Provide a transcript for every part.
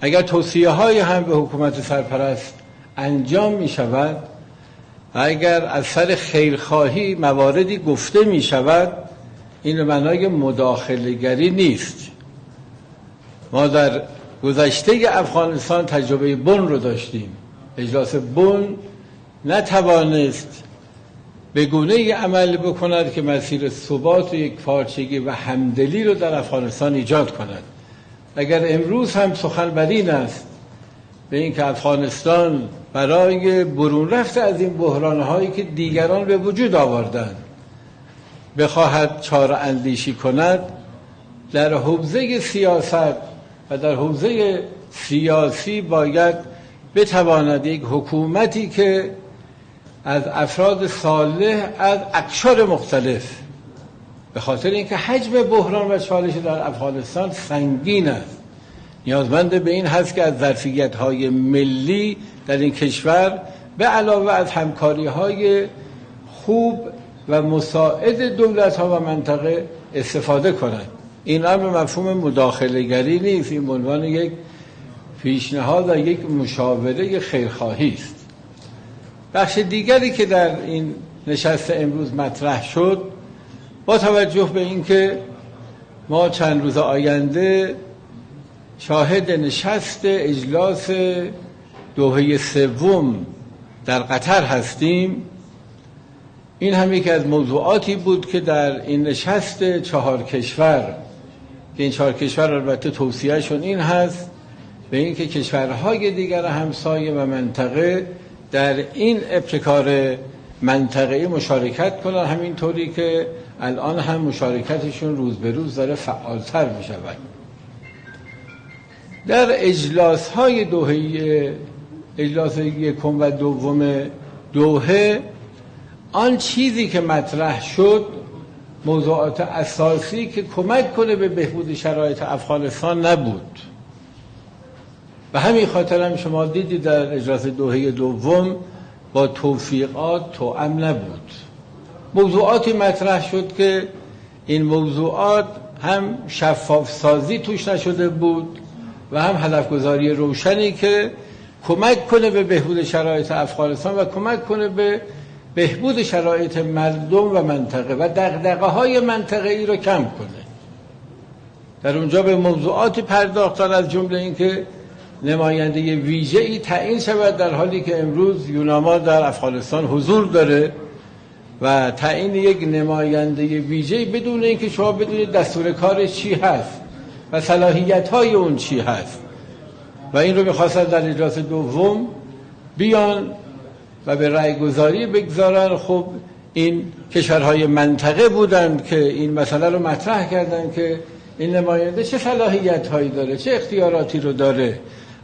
اگر توصیه های هم به حکومت سرپرست انجام می شود و اگر از سر خیرخواهی مواردی گفته می شود، این به معنای مداخله گری نیست. ما در گذشته افغانستان تجربه بن رو داشتیم. اجلاس بن نتوانست به گونه‌ای عمل بکند که مسیر ثبات و یکپارچگی و همدلی رو در افغانستان ایجاد کند. اگر امروز هم سخن بر این است به اینکه افغانستان برای برون رفت از این بحران‌هایی که دیگران به وجود آوردند بخواهد چاره اندیشی کند، در حوزه سیاست و در حوزه سیاسی باید بتواند یک حکومتی که از افراد صالح از اقشار مختلف، به خاطر اینکه حجم بحران و چالش در افغانستان سنگین است، نیازمند به این هست که از ظرفیت‌های ملی در این کشور به علاوه از همکاری‌های خوب و مساعد دولت‌ها و منطقه استفاده کنند. این هم به مفهوم مداخله گری نیست، این به عنوان یک پیشنهاد و یک مشاوره خیرخواهی است. بخش دیگری که در این نشست امروز مطرح شد، با توجه به اینکه ما چند روز آینده شاهد نشست اجلاس دوحه سوم در قطر هستیم، این هم یکی از موضوعاتی بود که در این نشست 4 کشور، که این 4 کشور البته توصیهشون این هست به اینکه کشورهای دیگر همسایه و منطقه در این ابتکار منطقه‌ای مشارکت کنند، همینطوری که الان هم مشارکتشون روز به روز داره فعالتر می شود. در اجلاس‌های دوحه، اجلاس یکم و دوم دوحه، آن چیزی که مطرح شد موضوعات اساسی که کمک کنه به بهبود شرایط افغانستان نبود. و همین خاطر هم شما دیدید در اجلاس دوحه دوم با توفیقات توأم نبود. موضوعاتی مطرح شد که این موضوعات هم شفاف سازی توش نشده بود و هم هدفگذاری روشنی که کمک کنه به بهبود شرایط افغانستان و کمک کنه به بهبود شرایط مردم و منطقه و دغدغه‌های منطقه‌ای رو کم کنه. در اونجا به موضوعاتی پرداختن، از جمله اینکه نماینده ویژه‌ای تعیین شود، در حالی که امروز یوناما در افغانستان حضور داره و تعیین یک نماینده ویژه‌ای بدون اینکه شما بدونید دستور کارش چی هست و صلاحیت‌های اون چی هست، و این رو می‌خواستن در اجلاس دوم بیان و به رأی گذاری بگذارن. خب این کشورهای منطقه بودند که این مسئله رو مطرح کردن که این نماینده چه صلاحیت‌هایی داره، چه اختیاراتی رو داره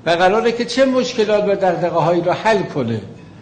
و قراره که چه مشکلات و دغدغه‌هایی رو حل کنه.